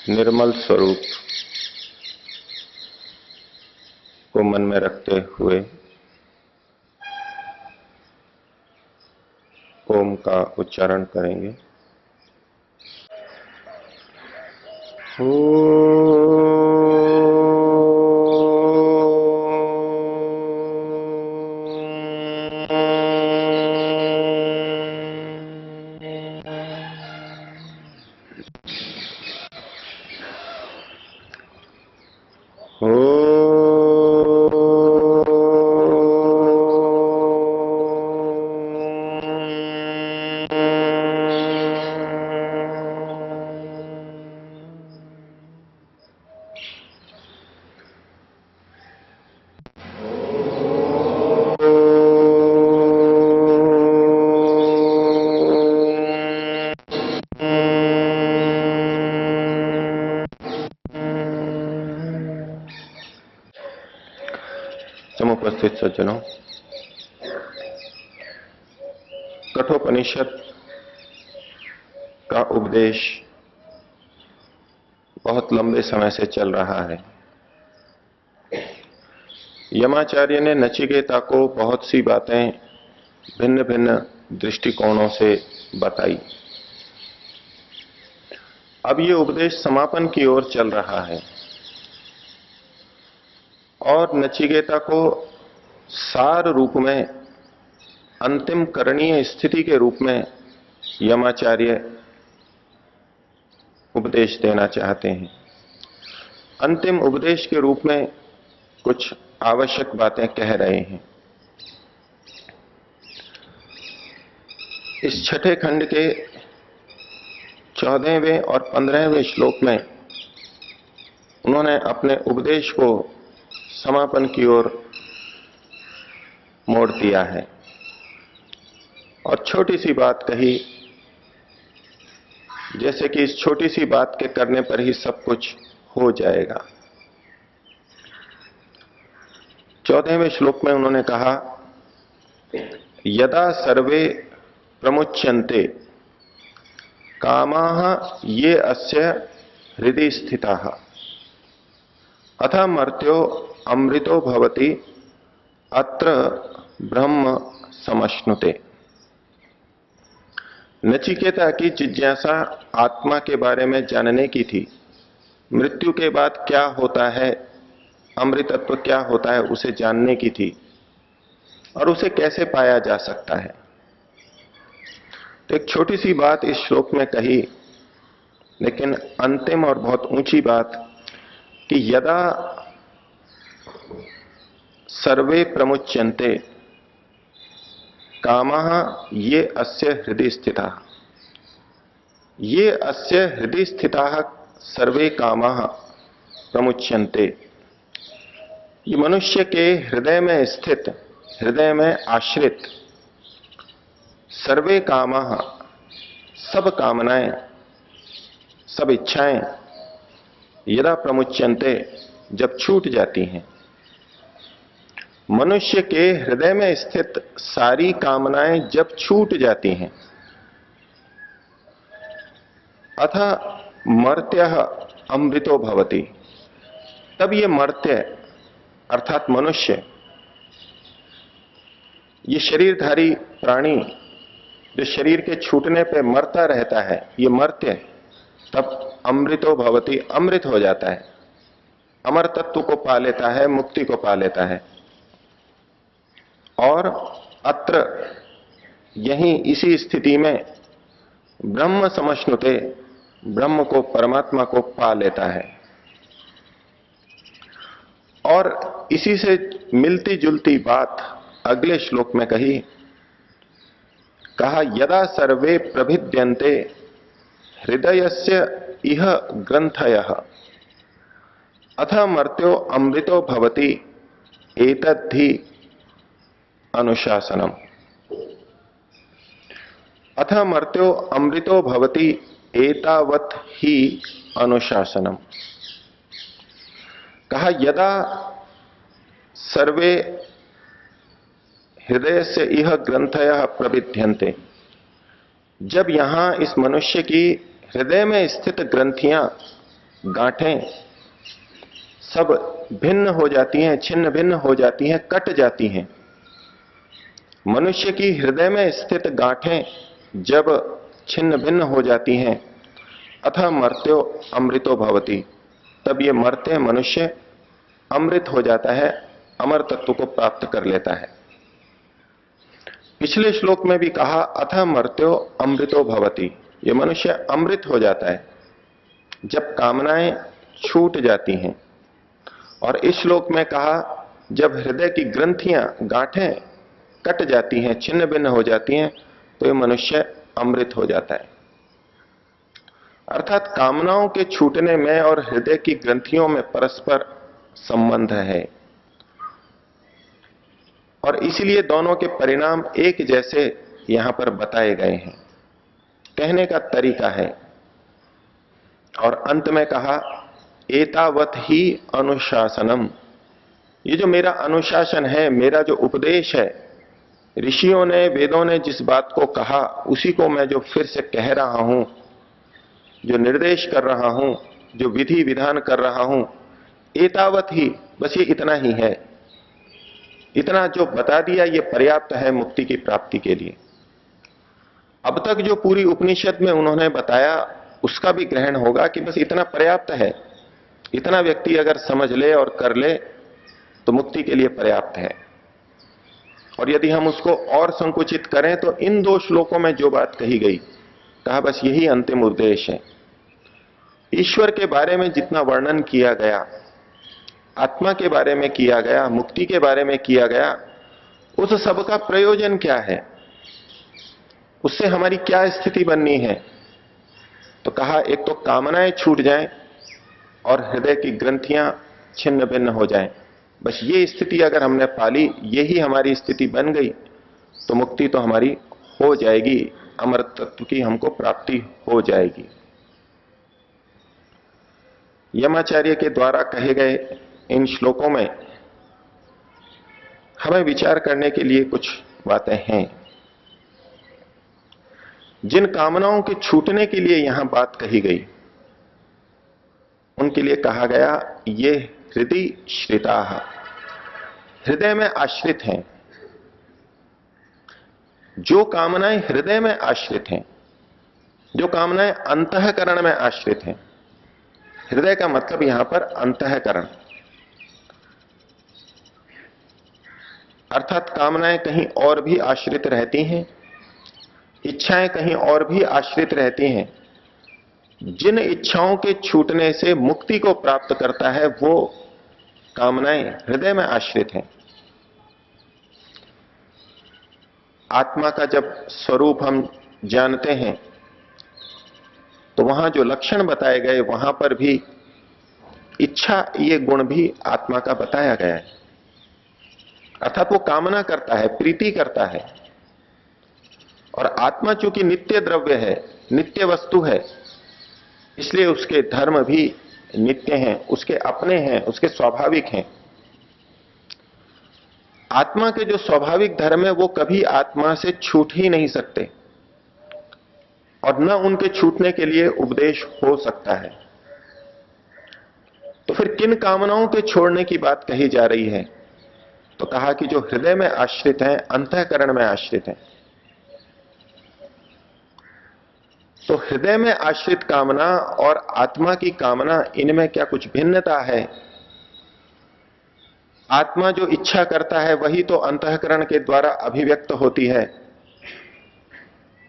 निर्मल स्वरूप को मन में रखते हुए ओम का उच्चारण करेंगे। समुपस्थित सज्जनों, कठोपनिषद का उपदेश बहुत लंबे समय से चल रहा है। यमाचार्य ने नचिकेता को बहुत सी बातें भिन्न भिन्न दृष्टिकोणों से बताई। अब ये उपदेश समापन की ओर चल रहा है और नचिकेता को सार रूप में, अंतिम करणीय स्थिति के रूप में यमाचार्य उपदेश देना चाहते हैं। अंतिम उपदेश के रूप में कुछ आवश्यक बातें कह रहे हैं। इस छठे खंड के 14वें और 15वें श्लोक में उन्होंने अपने उपदेश को समापन की ओर मोड़ दिया है और छोटी सी बात कही, जैसे कि इस छोटी सी बात के करने पर ही सब कुछ हो जाएगा। 14वें श्लोक में उन्होंने कहा, यदा सर्वे प्रमुच्यन्ते कामाः ये अस्य हृदि स्थिताः अथ मर्त्यो अमृतो भवति अत्र ब्रह्म समश्नुते। नचिकेता की जिज्ञासा आत्मा के बारे में जानने की थी। मृत्यु के बाद क्या होता है, अमृतत्व क्या होता है, उसे जानने की थी और उसे कैसे पाया जा सकता है। तो एक छोटी सी बात इस श्लोक में कही, लेकिन अंतिम और बहुत ऊंची बात कि यदा सर्वे प्रमुच्यन्ते कामाः ये अस्य हृदि स्थिताः। ये अस्य हृदि स्थिताः सर्वे कामाः प्रमुच्यन्ते। ये मनुष्य के हृदय में स्थित, हृदय में आश्रित सर्वे कामाः, सब कामनाएं, सब इच्छाएं यदा प्रमुच्यन्ते, जब छूट जाती हैं। मनुष्य के हृदय में स्थित सारी कामनाएं जब छूट जाती हैं, अथ मर्त्यः अमृतो भवति, तब ये मर्त्य अर्थात मनुष्य, ये शरीरधारी प्राणी जो शरीर के छूटने पे मरता रहता है, ये मर्त्य तब अमृतो भवति, अमृत हो जाता है, अमर तत्व को पा लेता है, मुक्ति को पा लेता है। और अत्र, यहीं इसी स्थिति में ब्रह्म समश्नुते, ब्रह्म को, परमात्मा को पा लेता है। और इसी से मिलती जुलती बात अगले श्लोक में कही, कहा यदा सर्वे प्रभिद्यन्ते हृदयस्य इह ग्रंथयः अथ मर्त्यो अमृतो भवति एतद्धि अनुशासनम। अथ मर्त्यो अमृतो भवति एतावत् ही अनुशासनम। कहा यदा सर्वे हृदय से इह ग्रंथयः प्रविध्यन्ते, जब यहां इस मनुष्य की हृदय में स्थित ग्रंथियां, गांठें सब भिन्न हो जाती हैं, छिन्न भिन्न हो जाती हैं, कट जाती हैं, मनुष्य की हृदय में स्थित गांठें जब छिन्न भिन्न हो जाती हैं, अथ मर्त्यो अमृतो भवति, तब ये मरते मनुष्य अमृत हो जाता है, अमर तत्व को प्राप्त कर लेता है। पिछले श्लोक में भी कहा अथ मर्त्यो अमृतो भवति, ये मनुष्य अमृत हो जाता है जब कामनाएं छूट जाती हैं। और इस श्लोक में कहा जब हृदय की ग्रंथियां, गांठें कट जाती हैं, छिन्न भिन्न हो जाती हैं, तो ये मनुष्य अमृत हो जाता है। अर्थात कामनाओं के छूटने में और हृदय की ग्रंथियों में परस्पर संबंध है और इसलिए दोनों के परिणाम एक जैसे यहां पर बताए गए हैं। कहने का तरीका है। और अंत में कहा एतावत ही अनुशासनम, ये जो मेरा अनुशासन है, मेरा जो उपदेश है, ऋषियों ने, वेदों ने जिस बात को कहा उसी को मैं जो फिर से कह रहा हूं, जो निर्देश कर रहा हूं, जो विधि विधान कर रहा हूं, एतावत ही, बस ये इतना ही है। इतना जो बता दिया ये पर्याप्त है मुक्ति की प्राप्ति के लिए। अब तक जो पूरी उपनिषद में उन्होंने बताया उसका भी ग्रहण होगा कि बस इतना पर्याप्त है। इतना व्यक्ति अगर समझ ले और कर ले तो मुक्ति के लिए पर्याप्त है। और यदि हम उसको और संकुचित करें तो इन 2 श्लोकों में जो बात कही गई, कहा बस यही अंतिम उद्देश्य है। ईश्वर के बारे में जितना वर्णन किया गया, आत्मा के बारे में किया गया, मुक्ति के बारे में किया गया, उस सब का प्रयोजन क्या है, उससे हमारी क्या स्थिति बननी है। तो कहा एक तो कामनाएं छूट जाएं और हृदय की ग्रंथियां छिन्न भिन्न हो जाएं। बस ये स्थिति अगर हमने पाली, यही हमारी स्थिति बन गई, तो मुक्ति तो हमारी हो जाएगी, अमर तत्व की हमको प्राप्ति हो जाएगी। यमाचार्य के द्वारा कहे गए इन श्लोकों में हमें विचार करने के लिए कुछ बातें हैं। जिन कामनाओं के छूटने के लिए यहां बात कही गई, उनके लिए कहा गया ये हृदय श्रिता, हृदय में आश्रित हैं। जो कामनाएं हृदय में आश्रित हैं, जो कामनाएं अंतःकरण में आश्रित हैं, हृदय का मतलब यहां पर अंतःकरण, अर्थात कामनाएं कहीं और भी आश्रित रहती हैं, इच्छाएं कहीं और भी आश्रित रहती हैं। जिन इच्छाओं के छूटने से मुक्ति को प्राप्त करता है वो कामनाएं हृदय में आश्रित हैं। आत्मा का जब स्वरूप हम जानते हैं तो वहां जो लक्षण बताए गए, वहां पर भी इच्छा ये गुण भी आत्मा का बताया गया है। अर्थात वो कामना करता है, प्रीति करता है। और आत्मा चूंकि नित्य द्रव्य है, नित्य वस्तु है, इसलिए उसके धर्म भी नित्य हैं, उसके अपने हैं, उसके स्वाभाविक हैं। आत्मा के जो स्वाभाविक धर्म है वो कभी आत्मा से छूट ही नहीं सकते और न उनके छूटने के लिए उपदेश हो सकता है। तो फिर किन कामनाओं के छोड़ने की बात कही जा रही है? तो कहा कि जो हृदय में आश्रित हैं, अंतःकरण में आश्रित हैं। तो हृदय में आश्रित कामना और आत्मा की कामना, इनमें क्या कुछ भिन्नता है? आत्मा जो इच्छा करता है वही तो अंतःकरण के द्वारा अभिव्यक्त होती है,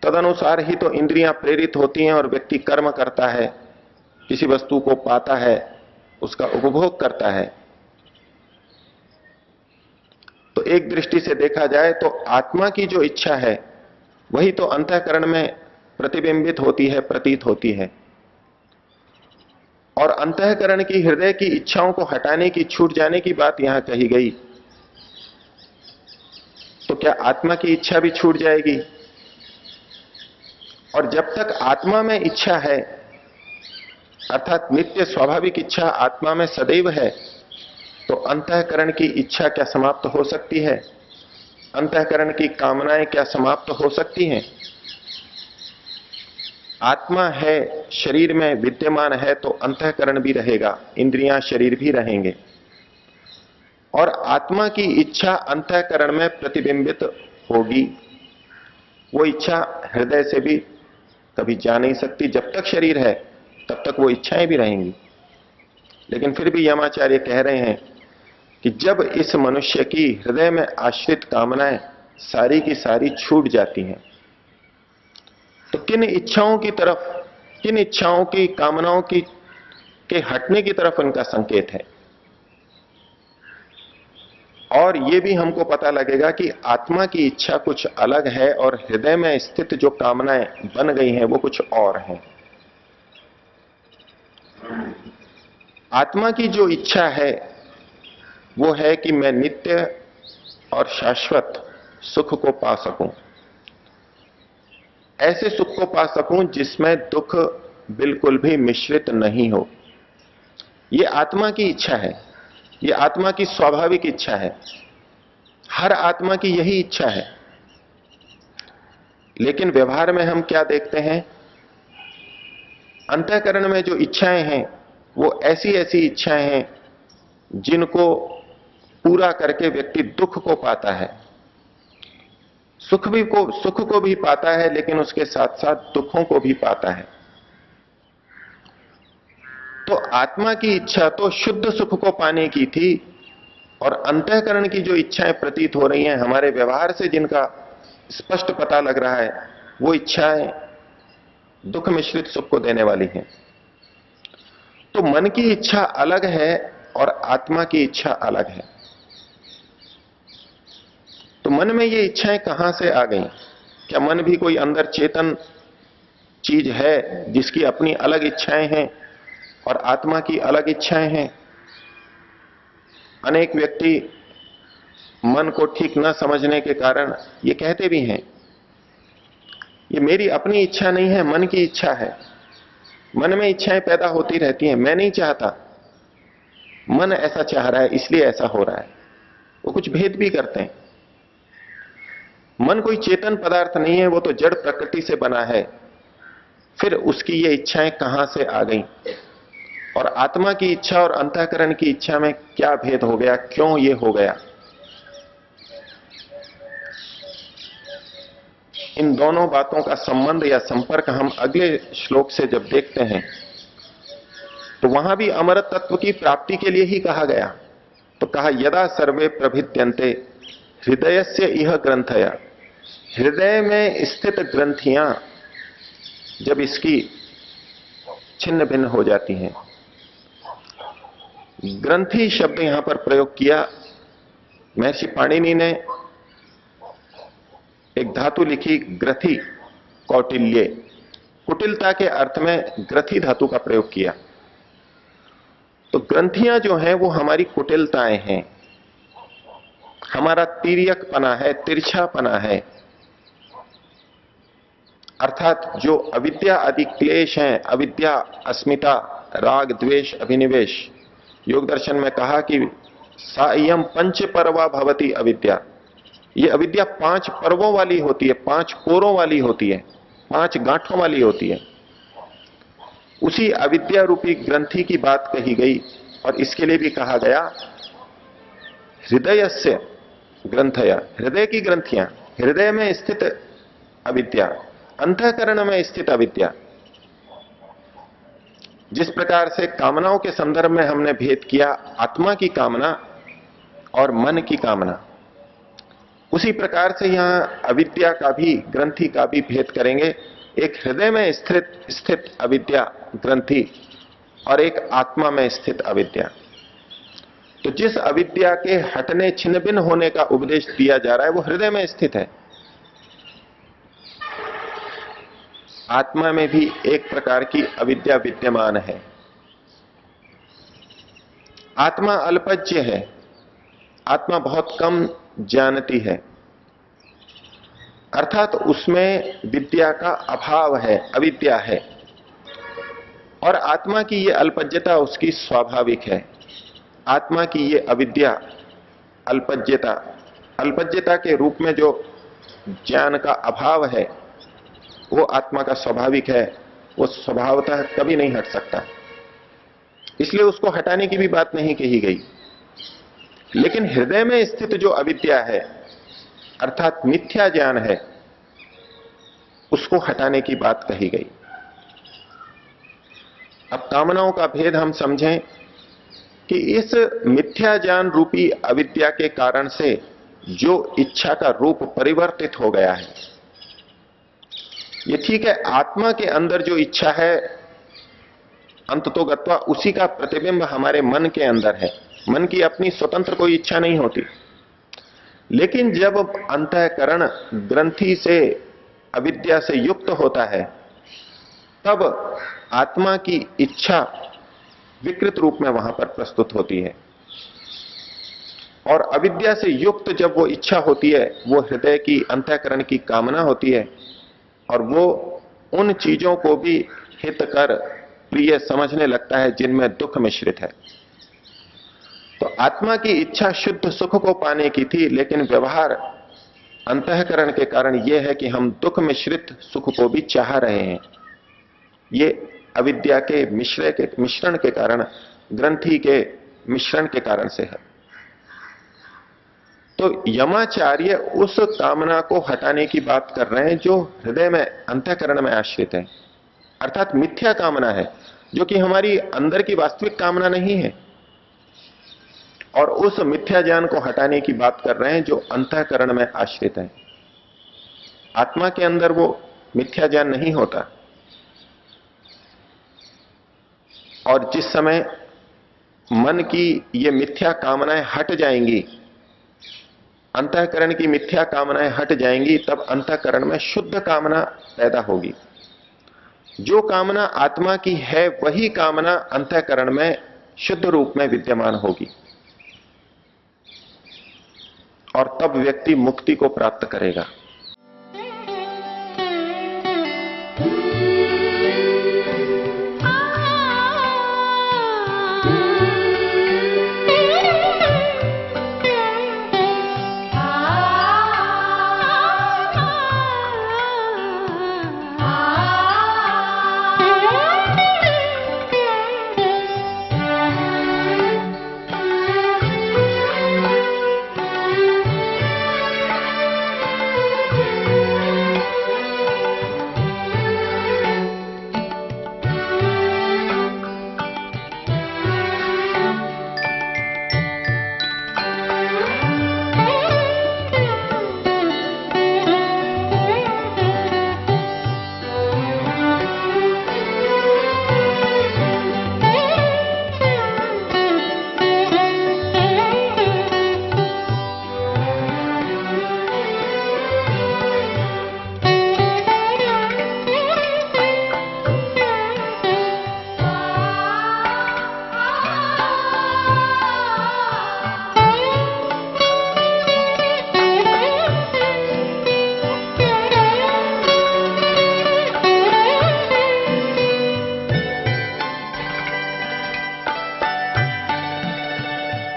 तदनुसार ही तो इंद्रियां प्रेरित होती हैं और व्यक्ति कर्म करता है, किसी वस्तु को पाता है, उसका उपभोग करता है। तो एक दृष्टि से देखा जाए तो आत्मा की जो इच्छा है वही तो अंतःकरण में प्रतिबिंबित होती है, प्रतीत होती है। और अंतःकरण की, हृदय की इच्छाओं को हटाने की, छूट जाने की बात यहां कही गई, तो क्या आत्मा की इच्छा भी छूट जाएगी? और जब तक आत्मा में इच्छा है, अर्थात नित्य स्वाभाविक इच्छा आत्मा में सदैव है, तो अंतःकरण की इच्छा क्या समाप्त हो सकती है? अंतःकरण की कामनाएं क्या समाप्त हो सकती हैं? आत्मा है, शरीर में विद्यमान है, तो अंतःकरण भी रहेगा, इंद्रियां शरीर भी रहेंगे। और आत्मा की इच्छा अंतःकरण में प्रतिबिंबित होगी। वो इच्छा हृदय से भी कभी जा नहीं सकती। जब तक शरीर है तब तक वो इच्छाएं भी रहेंगी। लेकिन फिर भी यमाचार्य कह रहे हैं कि जब इस मनुष्य की हृदय में आश्रित कामनाएं सारी की सारी छूट जाती हैं, तो किन इच्छाओं की तरफ, किन इच्छाओं की, कामनाओं की के हटने की तरफ उनका संकेत है। और यह भी हमको पता लगेगा कि आत्मा की इच्छा कुछ अलग है और हृदय में स्थित जो कामनाएं बन गई हैं वो कुछ और हैं। आत्मा की जो इच्छा है वो है कि मैं नित्य और शाश्वत सुख को पा सकूं, ऐसे सुख को पा सकूं जिसमें दुख बिल्कुल भी मिश्रित नहीं हो। यह आत्मा की इच्छा है, यह आत्मा की स्वाभाविक इच्छा है, हर आत्मा की यही इच्छा है। लेकिन व्यवहार में हम क्या देखते हैं, अंतःकरण में जो इच्छाएं हैं वो ऐसी ऐसी इच्छाएं हैं जिनको पूरा करके व्यक्ति दुख को पाता है, सुख को भी पाता है, लेकिन उसके साथ साथ दुखों को भी पाता है। तो आत्मा की इच्छा तो शुद्ध सुख को पाने की थी, और अंतःकरण की जो इच्छाएं प्रतीत हो रही हैं हमारे व्यवहार से, जिनका स्पष्ट पता लग रहा है, वो इच्छाएं दुख मिश्रित सुख को देने वाली हैं। तो मन की इच्छा अलग है और आत्मा की इच्छा अलग है। तो मन में ये इच्छाएं कहां से आ गई? क्या मन भी कोई अंदर चेतन चीज है जिसकी अपनी अलग इच्छाएं हैं और आत्मा की अलग इच्छाएं हैं? अनेक व्यक्ति मन को ठीक न समझने के कारण ये कहते भी हैं, ये मेरी अपनी इच्छा नहीं है, मन की इच्छा है। मन में इच्छाएं पैदा होती रहती हैं, मैं नहीं चाहता, मन ऐसा चाह रहा है इसलिए ऐसा हो रहा है। वो कुछ भेद भी करते हैं। मन कोई चेतन पदार्थ नहीं है, वो तो जड़ प्रकृति से बना है। फिर उसकी ये इच्छाएं कहां से आ गई? और आत्मा की इच्छा और अंतःकरण की इच्छा में क्या भेद हो गया, क्यों ये हो गया? इन दोनों बातों का संबंध या संपर्क हम अगले श्लोक से जब देखते हैं तो वहां भी अमर तत्व की प्राप्ति के लिए ही कहा गया। तो कहा यदा सर्वे प्रभिद्यन्ते हृदयस्य इह ग्रंथया, हृदय में स्थित ग्रंथियां जब इसकी छिन्न भिन्न हो जाती हैं। ग्रंथि शब्द यहां पर प्रयोग किया। महर्षि पाणिनि ने एक धातु लिखी ग्रथि कौटिल्य, कुटिलता के अर्थ में ग्रथि धातु का प्रयोग किया। तो ग्रंथियां जो हैं वो हमारी कुटिलताएं हैं, हमारा तिर्यकपना है, तिरछापना है। अर्थात जो अविद्या आदि क्लेश हैं, अविद्या, अस्मिता, राग, द्वेष, अभिनिवेश, योग दर्शन में कहा कि सायम पंच पर्वा भवती अविद्या। ये अविद्या 5 पर्वों वाली होती है, 5 कोरों वाली होती है, 5 गांठों वाली होती है। उसी अविद्या रूपी ग्रंथि की बात कही गई। और इसके लिए भी कहा गया हृदयस्य ग्रंथया, हृदय की ग्रंथियां, हृदय में स्थित अविद्या, अंतःकरण में स्थित अविद्या। जिस प्रकार से कामनाओं के संदर्भ में हमने भेद किया, आत्मा की कामना और मन की कामना, उसी प्रकार से यहां अविद्या का भी, ग्रंथि का भी भेद करेंगे। एक हृदय में स्थित अविद्या ग्रंथि और एक आत्मा में स्थित अविद्या। तो जिस अविद्या के हटने, छिन्न भिन्न होने का उपदेश दिया जा रहा है वो हृदय में स्थित है। आत्मा में भी एक प्रकार की अविद्या विद्यमान है। आत्मा अल्पज्य है, आत्मा बहुत कम जानती है, अर्थात उसमें विद्या का अभाव है, अविद्या है। और आत्मा की यह अल्पज्यता उसकी स्वाभाविक है। आत्मा की यह अविद्या, अल्पज्यता, अल्पज्यता के रूप में जो ज्ञान का अभाव है वो आत्मा का स्वाभाविक है। वो स्वभावतः कभी नहीं हट सकता, इसलिए उसको हटाने की भी बात नहीं कही गई। लेकिन हृदय में स्थित जो अविद्या है अर्थात मिथ्या ज्ञान है, उसको हटाने की बात कही गई। अब कामनाओं का भेद हम समझें कि इस मिथ्या ज्ञान रूपी अविद्या के कारण से जो इच्छा का रूप परिवर्तित हो गया है, ये ठीक है, आत्मा के अंदर जो इच्छा है अंततोगत्वा उसी का प्रतिबिंब हमारे मन के अंदर है। मन की अपनी स्वतंत्र कोई इच्छा नहीं होती, लेकिन जब अंतःकरण ग्रंथि से अविद्या से युक्त होता है, तब आत्मा की इच्छा विकृत रूप में वहां पर प्रस्तुत होती है। और अविद्या से युक्त जब वो इच्छा होती है, वो हृदय की अंतःकरण की कामना होती है, और वो उन चीजों को भी हितकर प्रिय समझने लगता है जिनमें दुख मिश्रित है। तो आत्मा की इच्छा शुद्ध सुख को पाने की थी, लेकिन व्यवहार अंतःकरण के कारण यह है कि हम दुख मिश्रित सुख को भी चाह रहे हैं। ये अविद्या के मिश्रण के कारण, ग्रंथि के मिश्रण के कारण से है। तो यमाचार्य उस कामना को हटाने की बात कर रहे हैं जो हृदय में अंतःकरण में आश्रित है, अर्थात मिथ्या कामना है, जो कि हमारी अंदर की वास्तविक कामना नहीं है। और उस मिथ्या ज्ञान को हटाने की बात कर रहे हैं जो अंतःकरण में आश्रित है। आत्मा के अंदर वो मिथ्या ज्ञान नहीं होता। और जिस समय मन की ये मिथ्या कामनाएं हट जाएंगी, अंतःकरण की मिथ्या कामनाएं हट जाएंगी, तब अंतःकरण में शुद्ध कामना पैदा होगी। जो कामना आत्मा की है वही कामना अंतःकरण में शुद्ध रूप में विद्यमान होगी, और तब व्यक्ति मुक्ति को प्राप्त करेगा।